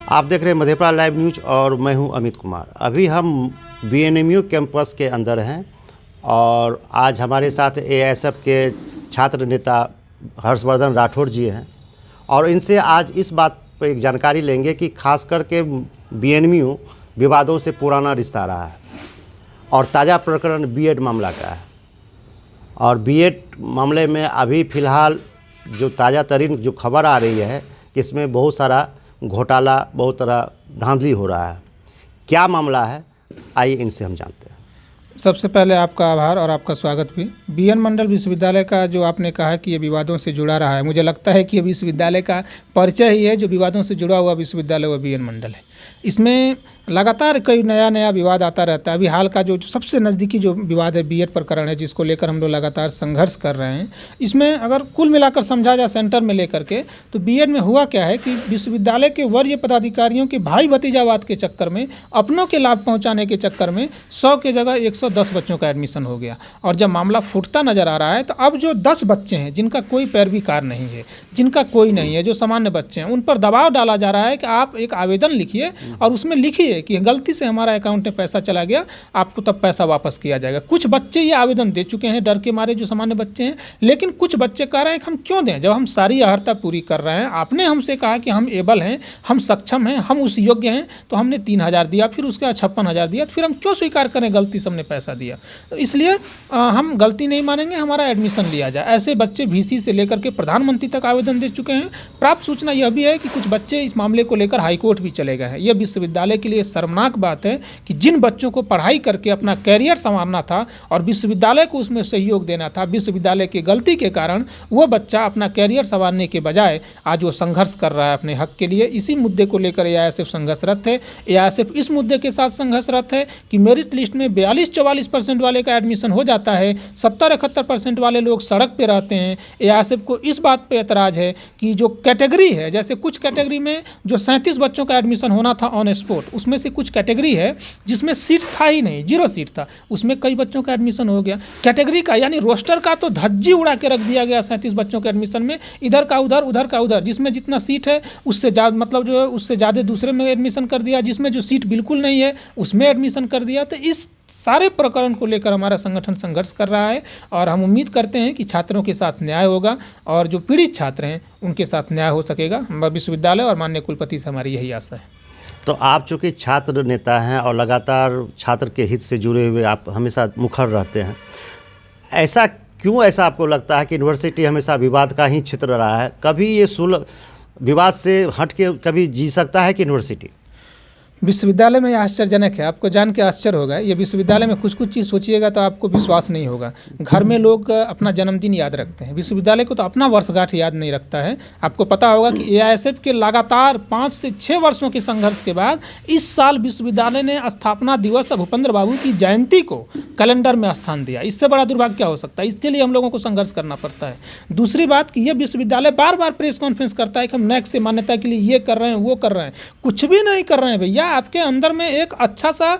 आप देख रहे हैं मधेपुरा लाइव न्यूज और मैं हूं अमित कुमार। अभी हम बीएनएमयू कैंपस के अंदर हैं और आज हमारे साथ एएसएफ के छात्र नेता हर्षवर्धन राठौड़ जी हैं और इनसे आज इस बात पर एक जानकारी लेंगे कि खास करके बीएनएमयू विवादों से पुराना रिश्ता रहा है और ताज़ा प्रकरण बीएड मामला का है। और बीएड मामले में अभी फ़िलहाल जो ताज़ा तरीन जो खबर आ रही है कि इसमें बहुत सारा घोटाला, बहुत तरह धांधली हो रहा है। क्या मामला है, आइए इनसे हम जानते हैं। सबसे पहले आपका आभार और आपका स्वागत भी। बीएन मंडल विश्वविद्यालय का जो आपने कहा कि ये विवादों से जुड़ा रहा है, मुझे लगता है कि ये विश्वविद्यालय का परिचय ही है जो विवादों से जुड़ा हुआ विश्वविद्यालय वो बीएन मंडल है। इसमें लगातार कई नया विवाद आता रहता है। अभी हाल का जो सबसे नज़दीकी जो विवाद है बीएड प्रकरण है, जिसको लेकर हम लोग लगातार संघर्ष कर रहे हैं। इसमें अगर कुल मिलाकर समझा जाए सेंटर में लेकर के, तो बीएड में हुआ क्या है कि विश्वविद्यालय के वरीय पदाधिकारियों के भाई भतीजावाद के चक्कर में, अपनों के लाभ पहुंचाने के चक्कर में 100 के जगह 110 बच्चों का एडमिशन हो गया। और जब मामला फूटता नजर आ रहा है तो अब जो 10 बच्चे हैं जिनका कोई पैरवीकार नहीं है, जिनका कोई नहीं है, जो सामान्य बच्चे हैं, उन पर दबाव डाला जा रहा है कि आप एक आवेदन लिखिए और उसमें लिखिए कि गलती से हमारा अकाउंट में पैसा चला गया, आपको तब पैसा वापस किया जाएगा। कुछ बच्चे ये आवेदन दे चुके हैं डर के मारे, जो सामान्य बच्चे हैं, लेकिन कुछ बच्चे कह रहे हैं कि हम क्यों दें जब हम सारी अर्हता पूरी कर रहे हैं। आपने हमसे कहा कि हम एबल हैं, हम सक्षम हैं, हम उस योग्य हैं, तो हमने 3000 दिया, फिर उसके बाद 56,000 दिया, फिर हम क्यों स्वीकार करें गलती से हमने पैसा दिया। तो इसलिए हम गलती नहीं मानेंगे, हमारा एडमिशन लिया जाए। ऐसे बच्चे VC से लेकर के प्रधानमंत्री तक आवेदन दे चुके हैं। प्राप्त सूचना यह भी है कि कुछ बच्चे इस मामले को लेकर हाईकोर्ट भी चले गए हैं। यह विश्वविद्यालय के लिए शर्मनाक बात है कि जिन बच्चों को पढ़ाई करके अपना कैरियर संवारना था और विश्वविद्यालय को उसमें सहयोग देना था, विश्वविद्यालय की गलती के कारण वो बच्चा अपना कैरियर संवारने के बजाय आज वो संघर्ष कर रहा है अपने हक के लिए। इसी मुद्दे को लेकर एआईएसएफ संघर्षरत है। एआईएसएफ इस मुद्दे के साथ संघर्षरत है कि मेरिट लिस्ट में 42-44% वाले का एडमिशन हो जाता है, 70-71% वाले लोग सड़क पे रहते हैं। एआईएसएफ को इस बात पे एतराज़ है कि जो कैटेगरी है, जैसे कुछ कैटेगरी में जो 37 बच्चों का एडमिशन होना था ऑन स्पॉट, उसमें से कुछ कैटेगरी है जिसमें सीट था ही नहीं, 0 सीट था, उसमें कई बच्चों का एडमिशन हो गया। कैटेगरी का यानी रोस्टर का तो धज्जी उड़ा के रख दिया गया 37 बच्चों के एडमिशन में, इधर का उधर, उधर का उधर, जिसमें जितना सीट है उससे ज़्यादा, मतलब जो है उससे ज़्यादा दूसरे में एडमिशन कर दिया, जिसमें जो सीट बिल्कुल नहीं है उसमें एडमिशन कर दिया। तो इस सारे प्रकरण को लेकर हमारा संगठन संघर्ष कर रहा है और हम उम्मीद करते हैं कि छात्रों के साथ न्याय होगा और जो पीड़ित छात्र हैं उनके साथ न्याय हो सकेगा। विश्वविद्यालय और माननीय कुलपति से हमारी यही आशा है। तो आप चूँकि छात्र नेता हैं और लगातार छात्र के हित से जुड़े हुए आप हमेशा मुखर रहते हैं, ऐसा आपको लगता है कि यूनिवर्सिटी हमेशा विवाद का ही क्षेत्र रहा है? कभी ये विवाद से हट के कभी जी सकता है कि यूनिवर्सिटी? विश्वविद्यालय में यह आश्चर्यजनक है, आपको जान के आश्चर्य होगा। ये विश्वविद्यालय में कुछ चीज़ सोचिएगा तो आपको विश्वास नहीं होगा। घर में लोग अपना जन्मदिन याद रखते हैं, विश्वविद्यालय को तो अपना वर्षगांठ याद नहीं रखता है। आपको पता होगा कि एआईएसएफ के लगातार 5 से 6 वर्षों के संघर्ष के बाद इस साल विश्वविद्यालय ने स्थापना दिवस भूपेंद्र बाबू की जयंती को कैलेंडर में स्थान दिया। इससे बड़ा दुर्भाग्य क्या हो सकता है? इसके लिए हम लोगों को संघर्ष करना पड़ता है। दूसरी बात कि यह विश्वविद्यालय बार बार प्रेस कॉन्फ्रेंस करता है कि हम नेक्स्ट से मान्यता के लिए ये कर रहे हैं, वो कर रहे हैं। कुछ भी नहीं कर रहे हैं भैया। आपके अंदर में एक अच्छा सा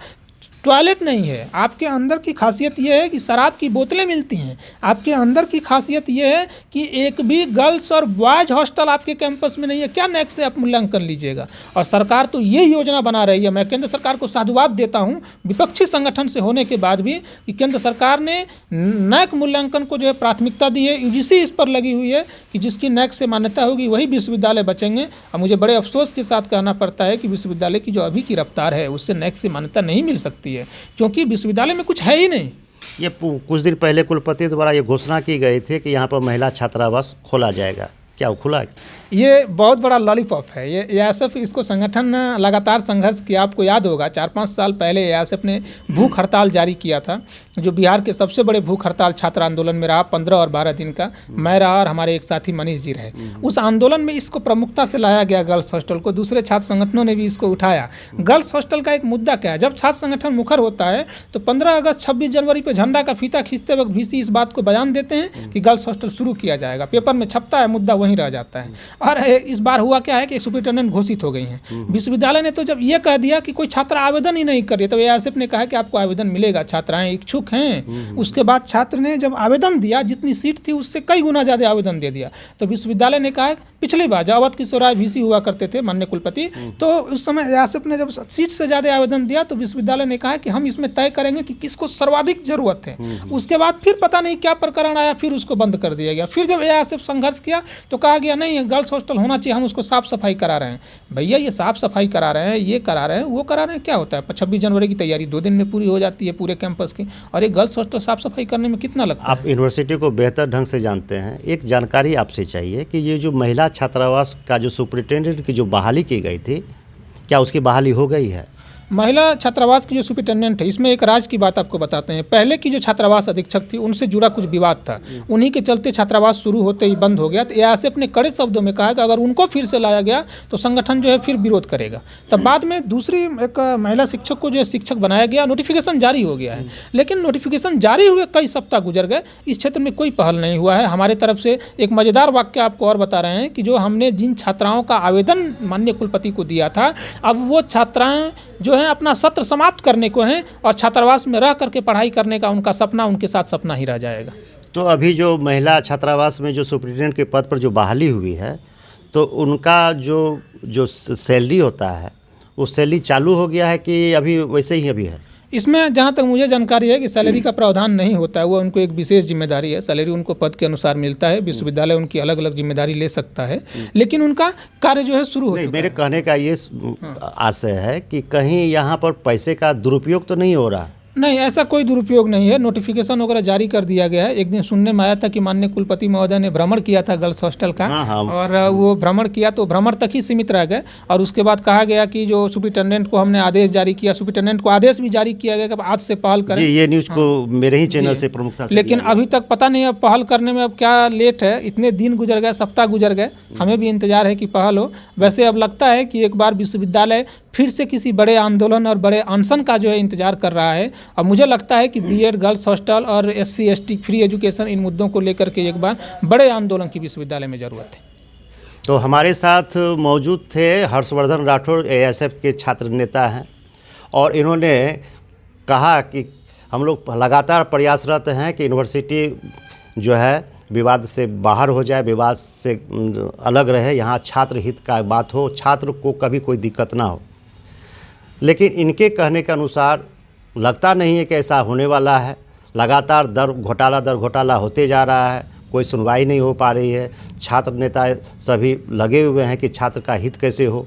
टॉयलेट नहीं है। आपके अंदर की खासियत यह है कि शराब की बोतलें मिलती हैं। आपके अंदर की खासियत यह है कि एक भी गर्ल्स और बॉयज हॉस्टल आपके कैंपस में नहीं है। क्या नेक्स्ट से आप मूल्यांकन लीजिएगा? और सरकार तो ये योजना बना रही है। मैं केंद्र सरकार को साधुवाद देता हूँ विपक्षी संगठन से होने के बाद भी, कि केंद्र सरकार ने नैक मूल्यांकन को जो है प्राथमिकता दी है। UGC इस पर लगी हुई है कि जिसकी नैक से मान्यता होगी वही विश्वविद्यालय बचेंगे। और मुझे बड़े अफसोस के साथ कहना पड़ता है कि विश्वविद्यालय की जो अभी की रफ्तार है उससे नैक से मान्यता नहीं मिल सकती है, क्योंकि विश्वविद्यालय में कुछ है ही नहीं। ये कुछ दिन पहले कुलपति द्वारा ये घोषणा की गई थी कि यहाँ पर महिला छात्रावास खोला जाएगा, क्या वो खुला? ये बहुत बड़ा लॉलीपॉप है। ये एआईएसएफ इसको संगठन लगातार संघर्ष किया। आपको याद होगा 4-5 साल पहले एआईएसएफ ने भूख हड़ताल जारी किया था, जो बिहार के सबसे बड़े भूख हड़ताल छात्र आंदोलन में रहा 15 और 12 दिन का। मैं रहा और हमारे एक साथी मनीष जी रहे। उस आंदोलन में इसको प्रमुखता से लाया गया गर्ल्स हॉस्टल को। दूसरे छात्र संगठनों ने भी इसको उठाया। गर्ल्स हॉस्टल का एक मुद्दा क्या है? जब छात्र संगठन मुखर होता है तो 15 अगस्त 26 जनवरी पर झंडा का फीता खींचते वक्त VC इस बात को बयान देते हैं कि गर्ल्स हॉस्टल शुरू किया जाएगा। पेपर में छपता है, मुद्दा वहीं रह जाता है। और इस बार हुआ क्या है कि सुपरिटेंडेंट घोषित हो गई हैं विश्वविद्यालय ने, तो जब ये कह दिया कि कोई छात्र आवेदन ही नहीं कर रही, तो एआईएसएफ ने कहा कि आपको आवेदन मिलेगा, छात्राएं इच्छुक हैं। उसके बाद छात्र ने जब आवेदन दिया, जितनी सीट थी उससे कई गुना ज़्यादा आवेदन दे दिया, तो विश्वविद्यालय ने कहा पिछली बार जब अवध किशोर राय वीसी हुआ करते थे माननीय कुलपति, तो उस समय एआईएसएफ ने जब सीट से ज़्यादा आवेदन दिया तो विश्वविद्यालय ने कहा कि हम इसमें तय करेंगे कि किसको सर्वाधिक जरूरत है। उसके बाद फिर पता नहीं क्या प्रकरण आया, फिर उसको बंद कर दिया गया। फिर जब एआईएसएफ संघर्ष किया तो कहा गया नहीं, गर्ल्स हॉस्टल होना चाहिए, हम उसको साफ सफाई करा रहे हैं। भैया ये साफ सफाई करा रहे हैं, ये करा रहे हैं, वो करा रहे हैं, क्या होता है? 26 जनवरी की तैयारी 2 दिन में पूरी हो जाती है पूरे कैंपस की, और एक गर्ल्स हॉस्टल साफ सफाई करने में कितना लगता है? आप यूनिवर्सिटी को बेहतर ढंग से जानते हैं, एक जानकारी आपसे चाहिए कि ये जो महिला छात्रावास का जो सुपरिटेंडेंट की जो बहाली की गई थी, क्या उसकी बहाली हो गई है? महिला छात्रावास की जो सुपरिटेंडेंट है, इसमें एक राज की बात आपको बताते हैं। पहले की जो छात्रावास अधीक्षक थी उनसे जुड़ा कुछ विवाद था, उन्हीं के चलते छात्रावास शुरू होते ही बंद हो गया। तो एआईएसएफ ने कड़े शब्दों में कहा कि अगर उनको फिर से लाया गया तो संगठन जो है फिर विरोध करेगा। तब बाद में दूसरी एक महिला शिक्षक को जो है शिक्षक बनाया गया, नोटिफिकेशन जारी हो गया है, लेकिन नोटिफिकेशन जारी हुए कई सप्ताह गुजर गए, इस क्षेत्र में कोई पहल नहीं हुआ है। हमारे तरफ से एक मज़ेदार वाक्य आपको और बता रहे हैं कि जो हमने जिन छात्राओं का आवेदन माननीय कुलपति को दिया था, अब वो छात्राएँ जो हैं अपना सत्र समाप्त करने को हैं और छात्रावास में रह करके पढ़ाई करने का उनका सपना उनके साथ सपना ही रह जाएगा। तो अभी जो महिला छात्रावास में जो सुपरिटेंडेंट के पद पर जो बहाली हुई है, तो उनका जो सैलरी होता है वो सैलरी चालू हो गया है कि अभी वैसे ही अभी है? इसमें जहाँ तक मुझे जानकारी है कि सैलरी का प्रावधान नहीं होता है, वो उनको एक विशेष जिम्मेदारी है, सैलरी उनको पद के अनुसार मिलता है, विश्वविद्यालय उनकी अलग अलग जिम्मेदारी ले सकता है, लेकिन उनका कार्य जो है शुरू हो चुका है। मेरे कहने का ये आशय है कि कहीं यहाँ पर पैसे का दुरुपयोग तो नहीं हो रहा? नहीं, ऐसा कोई दुरुपयोग नहीं है। नोटिफिकेशन वगैरह जारी कर दिया गया है। एक दिन सुनने में आया था कि माननीय कुलपति महोदय ने भ्रमण किया था गर्ल्स हॉस्टल का, और वो भ्रमण किया तो भ्रमण तक ही सीमित रह गए, और उसके बाद कहा गया कि जो सुपरिटेंडेंट को हमने आदेश जारी किया, सुपरिटेंडेंट को आदेश भी जारी किया गया कि आज से पहल करें। जी, ये न्यूज़ को मेरे ही चैनल से प्रमुखता से, लेकिन अभी तक पता नहीं अब पहल करने में अब क्या लेट है। इतने दिन गुजर गए, सप्ताह गुजर गए, हमें भी इंतजार है कि पहल हो। वैसे अब लगता है कि एक बार विश्वविद्यालय फिर से किसी बड़े आंदोलन और बड़े अनशन का जो है इंतजार कर रहा है, और मुझे लगता है कि बीएड, गर्ल्स हॉस्टल और SC ST फ्री एजुकेशन, इन मुद्दों को लेकर के एक बार बड़े आंदोलन की विश्वविद्यालय में ज़रूरत है। तो हमारे साथ मौजूद थे हर्षवर्धन राठौड़, एआईएसएफ के छात्र नेता हैं, और इन्होंने कहा कि हम लोग लगातार प्रयासरत हैं कि यूनिवर्सिटी जो है विवाद से बाहर हो जाए, विवाद से अलग रहे, यहाँ छात्र हित का बात हो, छात्र को कभी कोई दिक्कत ना हो। लेकिन इनके कहने के अनुसार लगता नहीं है कि ऐसा होने वाला है। लगातार दर घोटाला होते जा रहा है, कोई सुनवाई नहीं हो पा रही है। छात्र नेता सभी लगे हुए हैं कि छात्र का हित कैसे हो,